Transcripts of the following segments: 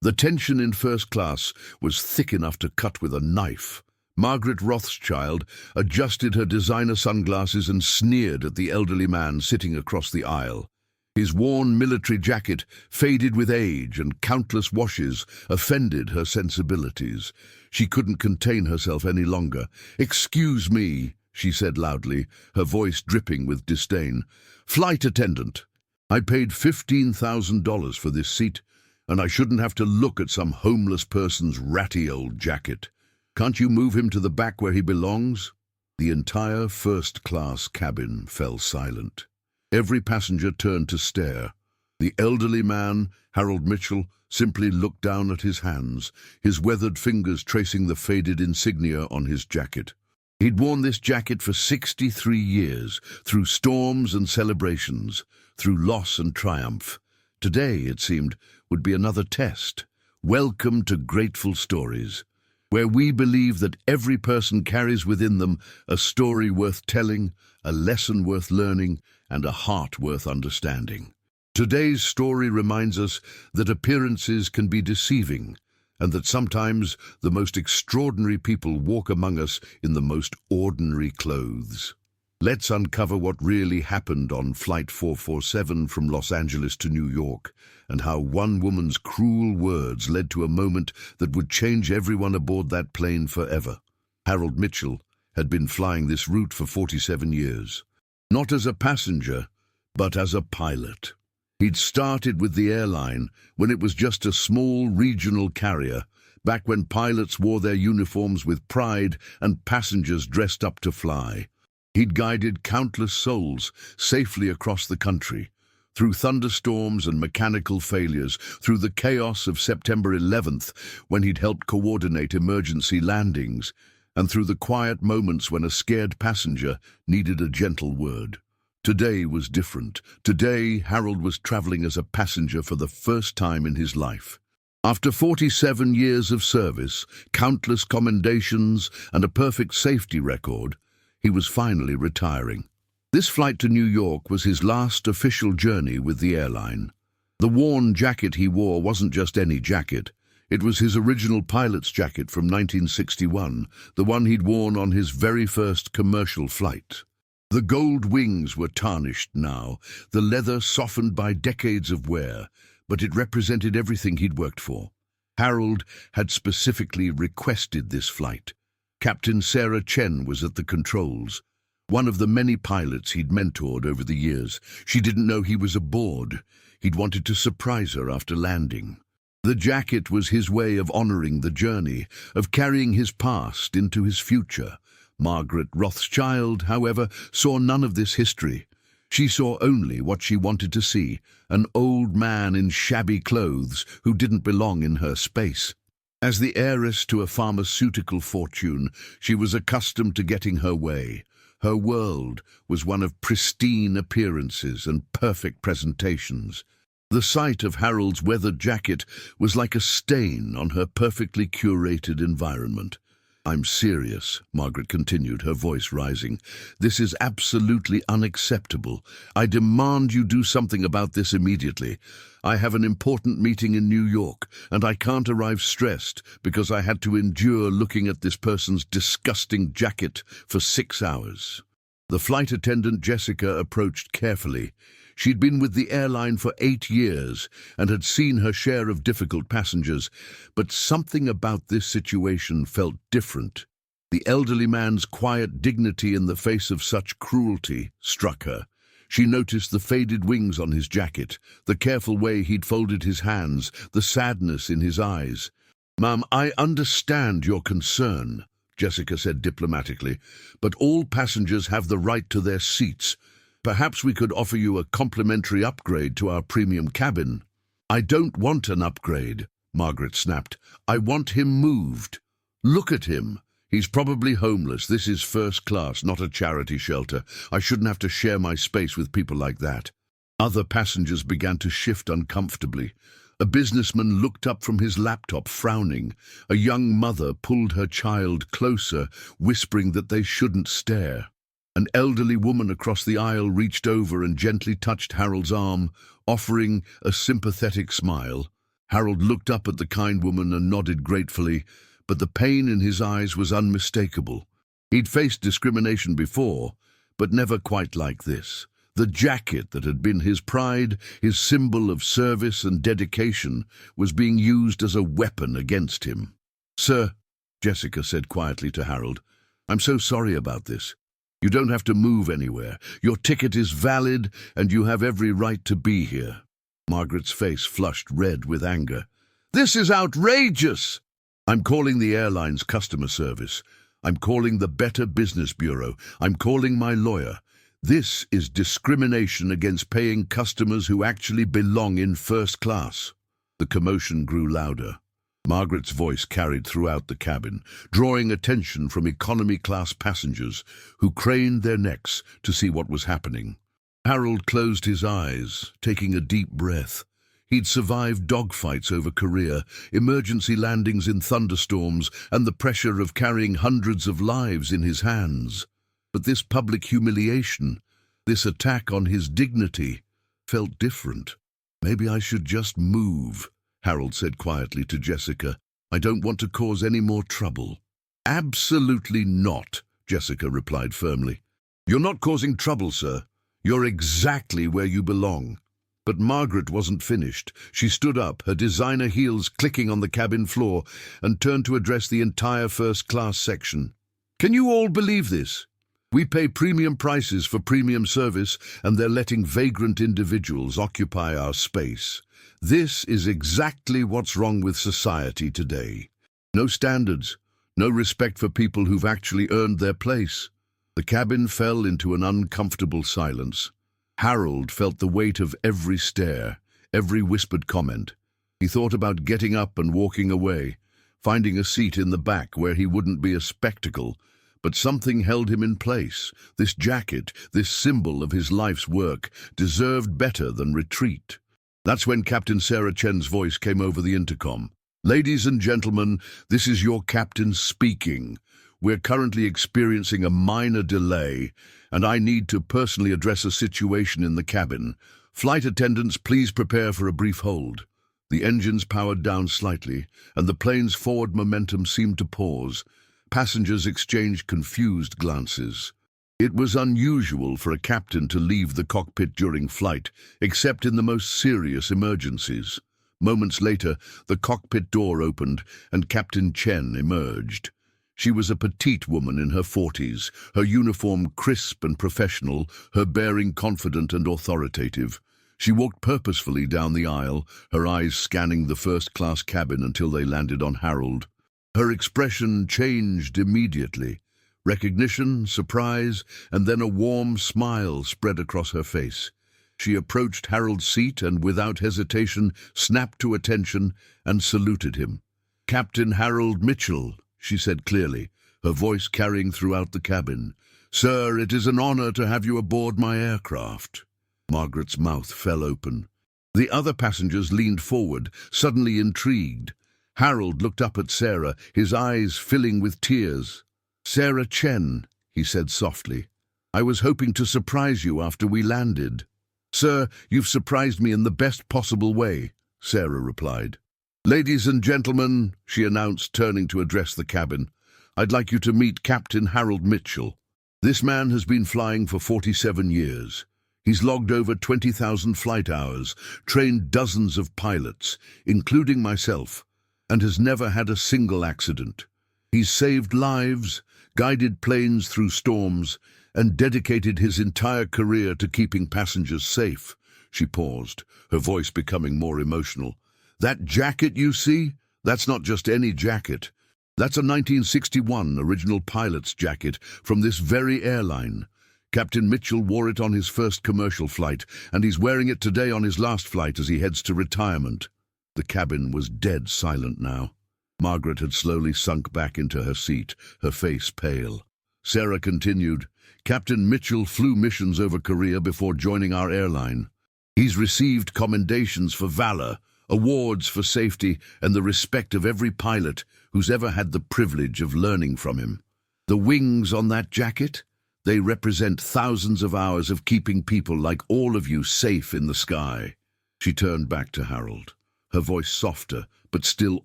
The tension in first class was thick enough to cut with a knife. Margaret Rothschild adjusted her designer sunglasses and sneered at the elderly man sitting across the aisle. His worn military jacket, faded with age and countless washes, offended her sensibilities. She couldn't contain herself any longer. "Excuse me," she said loudly, her voice dripping with disdain. "Flight attendant. I paid $15,000 for this seat, and I shouldn't have to look at some homeless person's ratty old jacket. Can't you move him to the back where he belongs?" The entire first-class cabin fell silent. Every passenger turned to stare. The elderly man, Harold Mitchell, simply looked down at his hands, his weathered fingers tracing the faded insignia on his jacket. He'd worn this jacket for 63 years, through storms and celebrations, through loss and triumph. Today, it seemed, would be another test. Welcome to Grateful Stories, where we believe that every person carries within them a story worth telling, a lesson worth learning, and a heart worth understanding. Today's story reminds us that appearances can be deceiving, and that sometimes the most extraordinary people walk among us in the most ordinary clothes. Let's uncover what really happened on Flight 447 from Los Angeles to New York, and how one woman's cruel words led to a moment that would change everyone aboard that plane forever. Harold Mitchell had been flying this route for 47 years. Not as a passenger, but as a pilot. He'd started with the airline when it was just a small regional carrier, back when pilots wore their uniforms with pride and passengers dressed up to fly. He'd guided countless souls safely across the country, through thunderstorms and mechanical failures, through the chaos of September 11th when he'd helped coordinate emergency landings, and through the quiet moments when a scared passenger needed a gentle word. Today was different. Today, Harold was traveling as a passenger for the first time in his life. After 47 years of service, countless commendations, and a perfect safety record, he was finally retiring. This flight to New York was his last official journey with the airline. The worn jacket he wore wasn't just any jacket. It was his original pilot's jacket from 1961, the one he'd worn on his very first commercial flight. The gold wings were tarnished now, the leather softened by decades of wear, but it represented everything he'd worked for. Harold had specifically requested this flight. Captain Sarah Chen was at the controls, one of the many pilots he'd mentored over the years. She didn't know he was aboard. He'd wanted to surprise her after landing. The jacket was his way of honoring the journey, of carrying his past into his future. Margaret Rothschild, however, saw none of this history. She saw only what she wanted to see, an old man in shabby clothes who didn't belong in her space. As the heiress to a pharmaceutical fortune, she was accustomed to getting her way. Her world was one of pristine appearances and perfect presentations. The sight of Harold's weathered jacket was like a stain on her perfectly curated environment. "I'm serious," Margaret continued, her voice rising. "This is absolutely unacceptable. I demand you do something about this immediately. I have an important meeting in New York, and I can't arrive stressed because I had to endure looking at this person's disgusting jacket for 6 hours." The flight attendant, Jessica, approached carefully. She'd been with the airline for 8 years and had seen her share of difficult passengers, but something about this situation felt different. The elderly man's quiet dignity in the face of such cruelty struck her. She noticed the faded wings on his jacket, the careful way he'd folded his hands, the sadness in his eyes. "Ma'am, I understand your concern," Jessica said diplomatically, "but all passengers have the right to their seats. Perhaps we could offer you a complimentary upgrade to our premium cabin." "I don't want an upgrade," Margaret snapped. "I want him moved. Look at him. He's probably homeless. This is first class, not a charity shelter. I shouldn't have to share my space with people like that." Other passengers began to shift uncomfortably. A businessman looked up from his laptop, frowning. A young mother pulled her child closer, whispering that they shouldn't stare. An elderly woman across the aisle reached over and gently touched Harold's arm, offering a sympathetic smile. Harold looked up at the kind woman and nodded gratefully, but the pain in his eyes was unmistakable. He'd faced discrimination before, but never quite like this. The jacket that had been his pride, his symbol of service and dedication, was being used as a weapon against him. "Sir," Jessica said quietly to Harold, "I'm so sorry about this. You don't have to move anywhere. Your ticket is valid, and you have every right to be here." Margaret's face flushed red with anger. "This is outrageous!" "I'm calling the airline's customer service. I'm calling the Better Business Bureau. I'm calling my lawyer. This is discrimination against paying customers who actually belong in first class." The commotion grew louder. Margaret's voice carried throughout the cabin, drawing attention from economy-class passengers who craned their necks to see what was happening. Harold closed his eyes, taking a deep breath. He'd survived dogfights over Korea, emergency landings in thunderstorms, and the pressure of carrying hundreds of lives in his hands. But this public humiliation, this attack on his dignity, felt different. "Maybe I should just move," Harold said quietly to Jessica. "I don't want to cause any more trouble." "Absolutely not," Jessica replied firmly. "You're not causing trouble, sir. You're exactly where you belong." But Margaret wasn't finished. She stood up, her designer heels clicking on the cabin floor, and turned to address the entire first-class section. "Can you all believe this? We pay premium prices for premium service, and they're letting vagrant individuals occupy our space. This is exactly what's wrong with society today. No standards, no respect for people who've actually earned their place." The cabin fell into an uncomfortable silence. Harold felt the weight of every stare, every whispered comment. He thought about getting up and walking away, finding a seat in the back where he wouldn't be a spectacle. But something held him in place. This jacket, this symbol of his life's work, deserved better than retreat. That's when Captain Sarah Chen's voice came over the intercom. "Ladies and gentlemen, this is your captain speaking. We're currently experiencing a minor delay, and I need to personally address a situation in the cabin. Flight attendants, please prepare for a brief hold." The engines powered down slightly, and the plane's forward momentum seemed to pause. Passengers exchanged confused glances. It was unusual for a captain to leave the cockpit during flight, except in the most serious emergencies. Moments later, the cockpit door opened and Captain Chen emerged. She was a petite woman in her 40s, her uniform crisp and professional, her bearing confident and authoritative. She walked purposefully down the aisle, her eyes scanning the first-class cabin until they landed on Harold. Her expression changed immediately. Recognition, surprise, and then a warm smile spread across her face. She approached Harold's seat and, without hesitation, snapped to attention and saluted him. "Captain Harold Mitchell," she said clearly, her voice carrying throughout the cabin. "Sir, it is an honor to have you aboard my aircraft." Margaret's mouth fell open. The other passengers leaned forward, suddenly intrigued. Harold looked up at Sarah, his eyes filling with tears. "Sarah Chen," he said softly, "I was hoping to surprise you after we landed." "Sir, you've surprised me in the best possible way," Sarah replied. "Ladies and gentlemen," she announced, turning to address the cabin, "I'd like you to meet Captain Harold Mitchell. This man has been flying for 47 years. He's logged over 20,000 flight hours, trained dozens of pilots, including myself, and has never had a single accident. He's saved lives, guided planes through storms, and dedicated his entire career to keeping passengers safe." She paused, her voice becoming more emotional. "That jacket you see? That's not just any jacket. That's a 1961 original pilot's jacket from this very airline. Captain Mitchell wore it on his first commercial flight, and he's wearing it today on his last flight as he heads to retirement." The cabin was dead silent now. Margaret had slowly sunk back into her seat, her face pale. Sarah continued, "Captain Mitchell flew missions over Korea before joining our airline. He's received commendations for valor, awards for safety, and the respect of every pilot who's ever had the privilege of learning from him. The wings on that jacket? They represent thousands of hours of keeping people like all of you safe in the sky." She turned back to Harold. her voice softer, but still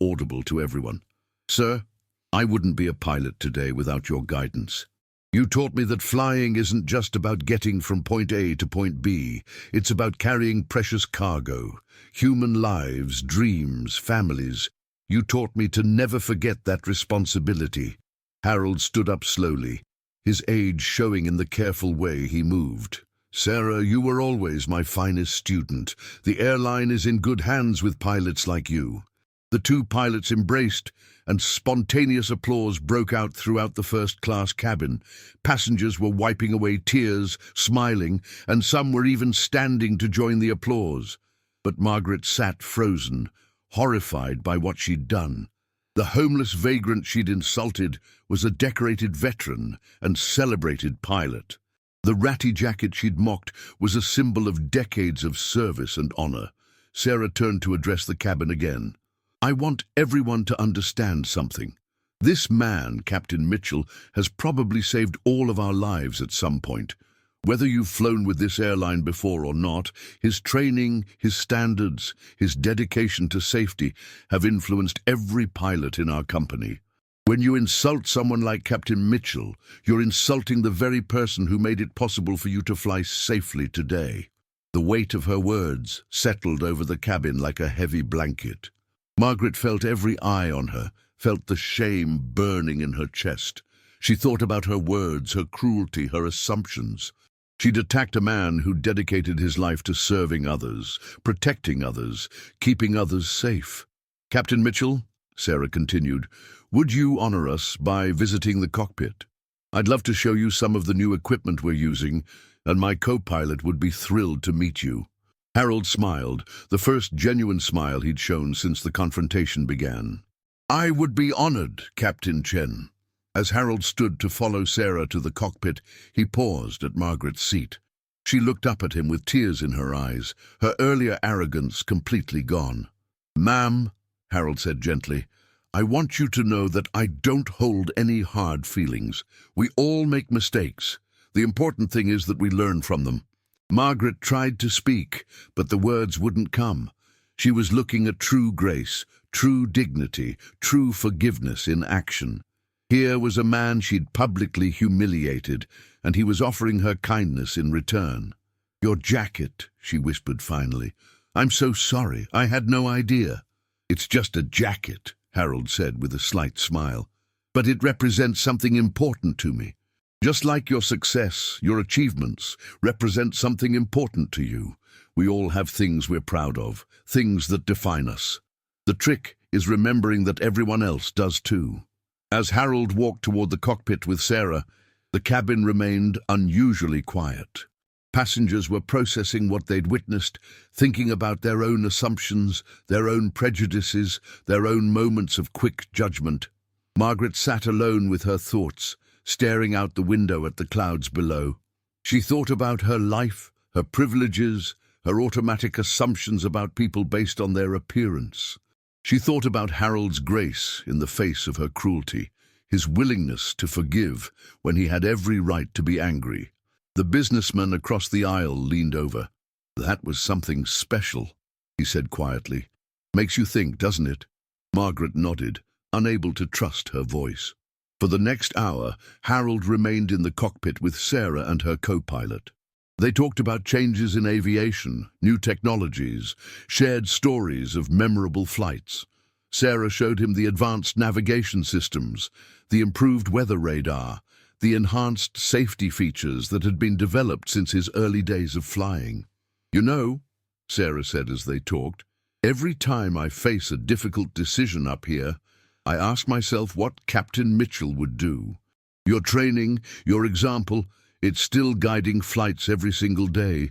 audible to everyone. "Sir, I wouldn't be a pilot today without your guidance. You taught me that flying isn't just about getting from point A to point B. It's about carrying precious cargo, human lives, dreams, families. You taught me to never forget that responsibility." Harold stood up slowly, his age showing in the careful way he moved. "Sarah, you were always my finest student. The airline is in good hands with pilots like you." The two pilots embraced, and spontaneous applause broke out throughout the first-class cabin. Passengers were wiping away tears, smiling, and some were even standing to join the applause. But Margaret sat frozen, horrified by what she'd done. The homeless vagrant she'd insulted was a decorated veteran and celebrated pilot. The ratty jacket she'd mocked was a symbol of decades of service and honor. Sarah turned to address the cabin again. "I want everyone to understand something. This man, Captain Mitchell, has probably saved all of our lives at some point. Whether you've flown with this airline before or not, his training, his standards, his dedication to safety have influenced every pilot in our company. When you insult someone like Captain Mitchell, you're insulting the very person who made it possible for you to fly safely today." The weight of her words settled over the cabin like a heavy blanket. Margaret felt every eye on her, felt the shame burning in her chest. She thought about her words, her cruelty, her assumptions. She'd attacked a man who dedicated his life to serving others, protecting others, keeping others safe. "Captain Mitchell," Sarah continued, "would you honor us by visiting the cockpit? I'd love to show you some of the new equipment we're using, and my co-pilot would be thrilled to meet you." Harold smiled, the first genuine smile he'd shown since the confrontation began. "I would be honored, Captain Chen." As Harold stood to follow Sarah to the cockpit, he paused at Margaret's seat. She looked up at him with tears in her eyes, her earlier arrogance completely gone. "Ma'am," Harold said gently, "I want you to know that I don't hold any hard feelings. We all make mistakes. The important thing is that we learn from them." Margaret tried to speak, but the words wouldn't come. She was looking at true grace, true dignity, true forgiveness in action. Here was a man she'd publicly humiliated, and he was offering her kindness in return. "Your jacket," she whispered finally. "I'm so sorry. I had no idea." "It's just a jacket," Harold said with a slight smile. "But it represents something important to me. Just like your success, your achievements represent something important to you. We all have things we're proud of, things that define us. The trick is remembering that everyone else does too." As Harold walked toward the cockpit with Sarah, the cabin remained unusually quiet. Passengers were processing what they'd witnessed, thinking about their own assumptions, their own prejudices, their own moments of quick judgment. Margaret sat alone with her thoughts, staring out the window at the clouds below. She thought about her life, her privileges, her automatic assumptions about people based on their appearance. She thought about Harold's grace in the face of her cruelty, his willingness to forgive when he had every right to be angry. The businessman across the aisle leaned over. "That was something special," he said quietly. "Makes you think, doesn't it?" Margaret nodded, unable to trust her voice. For the next hour, Harold remained in the cockpit with Sarah and her co-pilot. They talked about changes in aviation, new technologies, shared stories of memorable flights. Sarah showed him the advanced navigation systems, the improved weather radar, the enhanced safety features that had been developed since his early days of flying. "You know," Sarah said as they talked, "every time I face a difficult decision up here, I ask myself what Captain Mitchell would do. Your training, your example, it's still guiding flights every single day."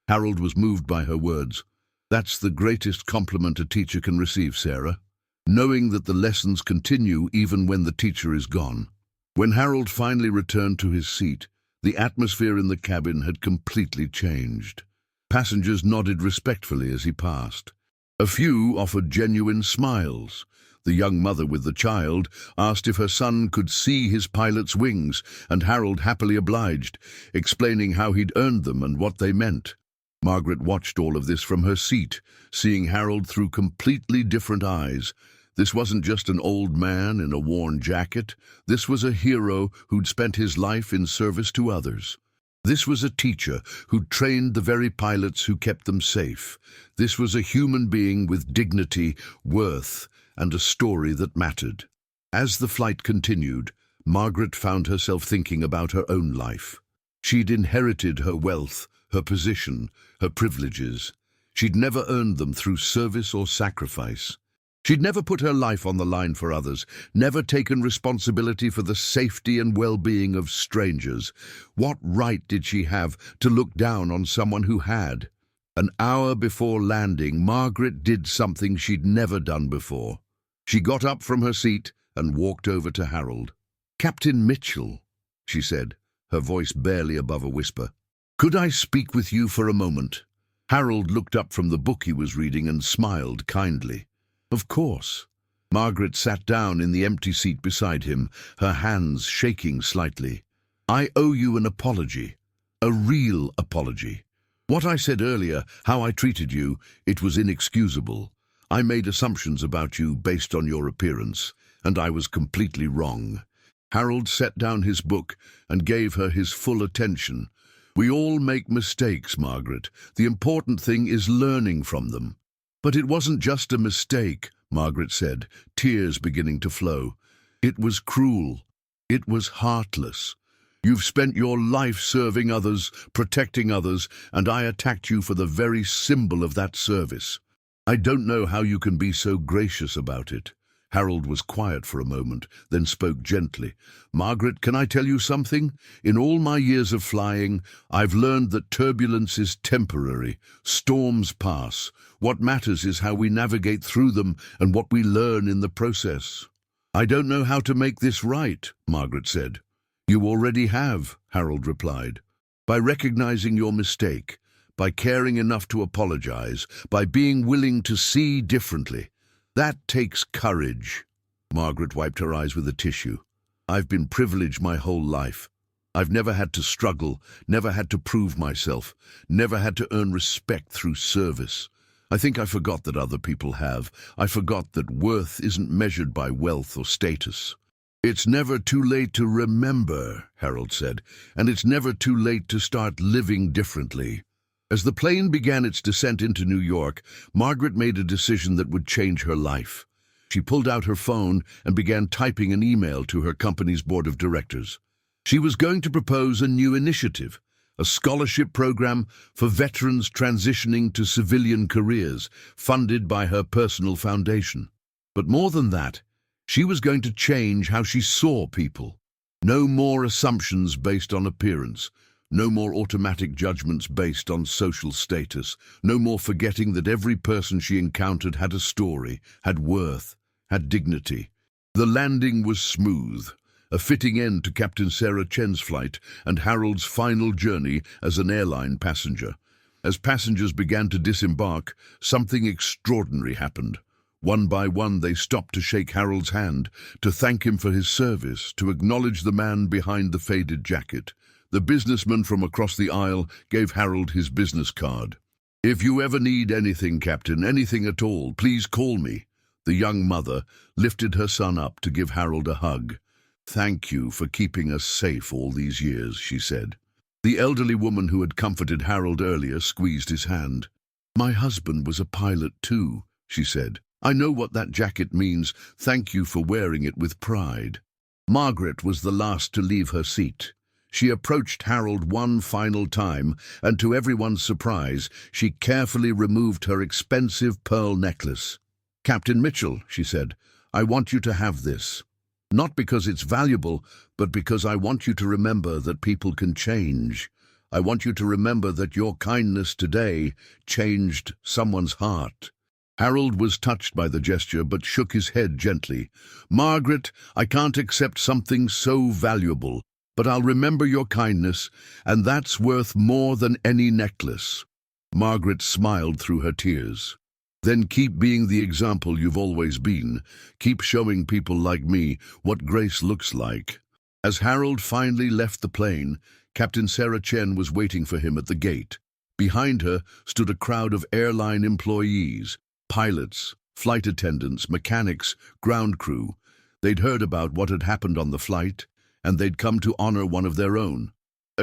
Harold was moved by her words. "That's the greatest compliment a teacher can receive, Sarah. Knowing that the lessons continue even when the teacher is gone." When Harold finally returned to his seat, the atmosphere in the cabin had completely changed. Passengers nodded respectfully as he passed. A few offered genuine smiles. The young mother with the child asked if her son could see his pilot's wings, and Harold happily obliged, explaining how he'd earned them and what they meant. Margaret watched all of this from her seat, seeing Harold through completely different eyes. This wasn't just an old man in a worn jacket. This was a hero who'd spent his life in service to others. This was a teacher who'd trained the very pilots who kept them safe. This was a human being with dignity, worth, and a story that mattered. As the flight continued, Margaret found herself thinking about her own life. She'd inherited her wealth, her position, her privileges. She'd never earned them through service or sacrifice. She'd never put her life on the line for others, never taken responsibility for the safety and well-being of strangers. What right did she have to look down on someone who had? An hour before landing, Margaret did something she'd never done before. She got up from her seat and walked over to Harold. "Captain Mitchell," she said, her voice barely above a whisper. "Could I speak with you for a moment?" Harold looked up from the book he was reading and smiled kindly. "Of course." Margaret sat down in the empty seat beside him, her hands shaking slightly. "I owe you an apology, a real apology. What I said earlier, how I treated you, it was inexcusable. I made assumptions about you based on your appearance, and I was completely wrong." Harold set down his book and gave her his full attention. "We all make mistakes, Margaret. The important thing is learning from them." "But it wasn't just a mistake," Margaret said, tears beginning to flow. "It was cruel. It was heartless. You've spent your life serving others, protecting others, and I attacked you for the very symbol of that service. I don't know how you can be so gracious about it." Harold was quiet for a moment, then spoke gently. "Margaret, can I tell you something? In all my years of flying, I've learned that turbulence is temporary. Storms pass. What matters is how we navigate through them and what we learn in the process." "I don't know how to make this right," Margaret said. "You already have," Harold replied. "By recognizing your mistake, by caring enough to apologize, by being willing to see differently. That takes courage." Margaret wiped her eyes with a tissue. "I've been privileged my whole life. I've never had to struggle, never had to prove myself, never had to earn respect through service. I think I forgot that other people have. I forgot that worth isn't measured by wealth or status." "It's never too late to remember," Harold said, "and it's never too late to start living differently." As the plane began its descent into New York, Margaret made a decision that would change her life. She pulled out her phone and began typing an email to her company's board of directors. She was going to propose a new initiative, a scholarship program for veterans transitioning to civilian careers, funded by her personal foundation. But more than that, she was going to change how she saw people. No more assumptions based on appearance. No more automatic judgments based on social status. No more forgetting that every person she encountered had a story, had worth, had dignity. The landing was smooth, a fitting end to Captain Sarah Chen's flight and Harold's final journey as an airline passenger. As passengers began to disembark, something extraordinary happened. One by one they stopped to shake Harold's hand, to thank him for his service, to acknowledge the man behind the faded jacket. The businessman from across the aisle gave Harold his business card. "If you ever need anything, Captain, anything at all, please call me." The young mother lifted her son up to give Harold a hug. "Thank you for keeping us safe all these years," she said. The elderly woman who had comforted Harold earlier squeezed his hand. "My husband was a pilot too," she said. "I know what that jacket means. Thank you for wearing it with pride." Margaret was the last to leave her seat. She approached Harold one final time, and to everyone's surprise, she carefully removed her expensive pearl necklace. "Captain Mitchell," she said, "I want you to have this. Not because it's valuable, but because I want you to remember that people can change. I want you to remember that your kindness today changed someone's heart." Harold was touched by the gesture, but shook his head gently. "Margaret, I can't accept something so valuable. But I'll remember your kindness, and that's worth more than any necklace." Margaret smiled through her tears. "Then keep being the example you've always been. Keep showing people like me what grace looks like." As Harold finally left the plane, Captain Sarah Chen was waiting for him at the gate. Behind her stood a crowd of airline employees, pilots, flight attendants, mechanics, ground crew. They'd heard about what had happened on the flight, and they'd come to honor one of their own.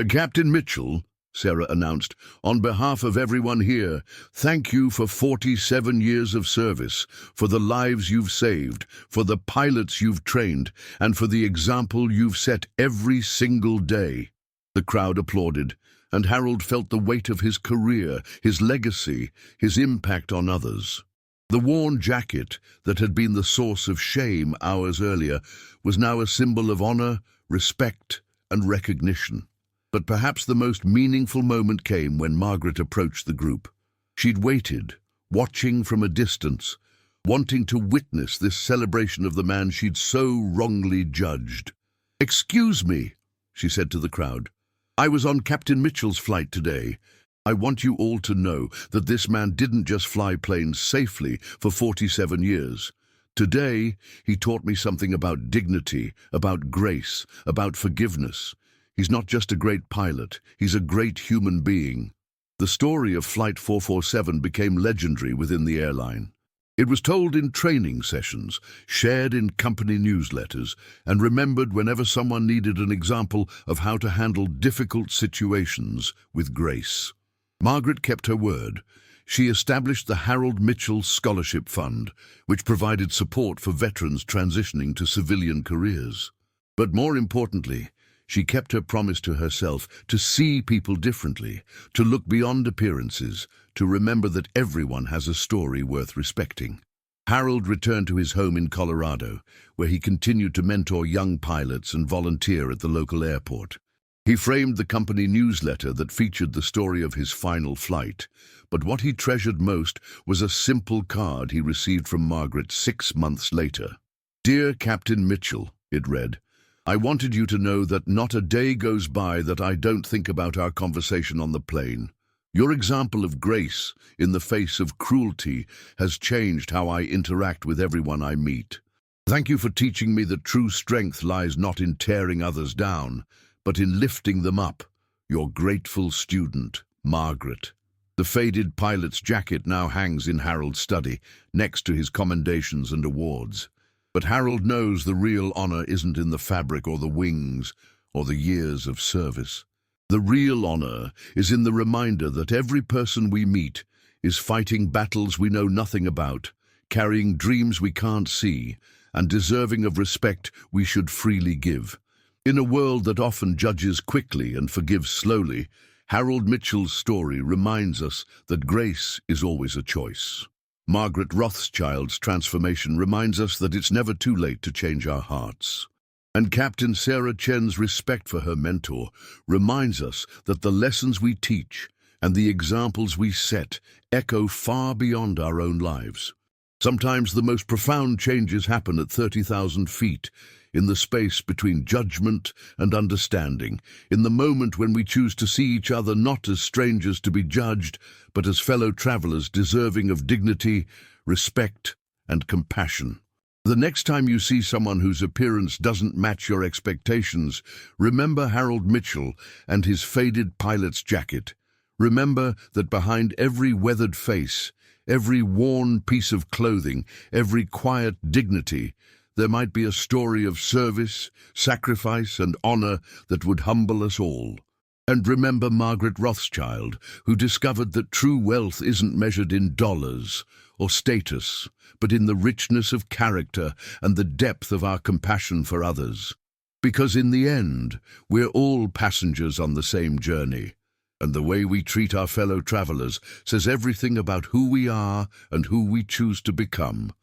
Captain Mitchell, Sarah announced, on behalf of everyone here, thank you for 47 years of service, for the lives you've saved, for the pilots you've trained, and for the example you've set every single day. The crowd applauded, and Harold felt the weight of his career, his legacy, his impact on others. The worn jacket that had been the source of shame hours earlier was now a symbol of honor, respect, and recognition. But perhaps the most meaningful moment came when Margaret approached the group. She'd waited, watching from a distance, wanting to witness this celebration of the man she'd so wrongly judged. "Excuse me," she said to the crowd. "I was on Captain Mitchell's flight today. I want you all to know that this man didn't just fly planes safely for 47 years. Today, he taught me something about dignity, about grace, about forgiveness. He's not just a great pilot, he's a great human being." The story of Flight 447 became legendary within the airline. It was told in training sessions, shared in company newsletters, and remembered whenever someone needed an example of how to handle difficult situations with grace. Margaret kept her word. She established the Harold Mitchell Scholarship Fund, which provided support for veterans transitioning to civilian careers. But more importantly, she kept her promise to herself to see people differently, to look beyond appearances, to remember that everyone has a story worth respecting. Harold returned to his home in Colorado, where he continued to mentor young pilots and volunteer at the local airport. He framed the company newsletter that featured the story of his final flight, but what he treasured most was a simple card he received from Margaret 6 months later. "Dear Captain Mitchell," it read, "I wanted you to know that not a day goes by that I don't think about our conversation on the plane. Your example of grace in the face of cruelty has changed how I interact with everyone I meet. Thank you for teaching me that true strength lies not in tearing others down, but in lifting them up. Your grateful student, Margaret." The faded pilot's jacket now hangs in Harold's study, next to his commendations and awards. But Harold knows the real honor isn't in the fabric or the wings or the years of service. The real honor is in the reminder that every person we meet is fighting battles we know nothing about, carrying dreams we can't see, and deserving of respect we should freely give. In a world that often judges quickly and forgives slowly, Harold Mitchell's story reminds us that grace is always a choice. Margaret Rothschild's transformation reminds us that it's never too late to change our hearts. And Captain Sarah Chen's respect for her mentor reminds us that the lessons we teach and the examples we set echo far beyond our own lives. Sometimes the most profound changes happen at 30,000 feet, in the space between judgment and understanding, in the moment when we choose to see each other not as strangers to be judged, but as fellow travelers deserving of dignity, respect, and compassion. The next time you see someone whose appearance doesn't match your expectations, remember Harold Mitchell and his faded pilot's jacket. Remember that behind every weathered face, every worn piece of clothing, every quiet dignity, there might be a story of service, sacrifice, and honor that would humble us all. And remember Margaret Rothschild, who discovered that true wealth isn't measured in dollars or status, but in the richness of character and the depth of our compassion for others. Because in the end, we're all passengers on the same journey, and the way we treat our fellow travelers says everything about who we are and who we choose to become.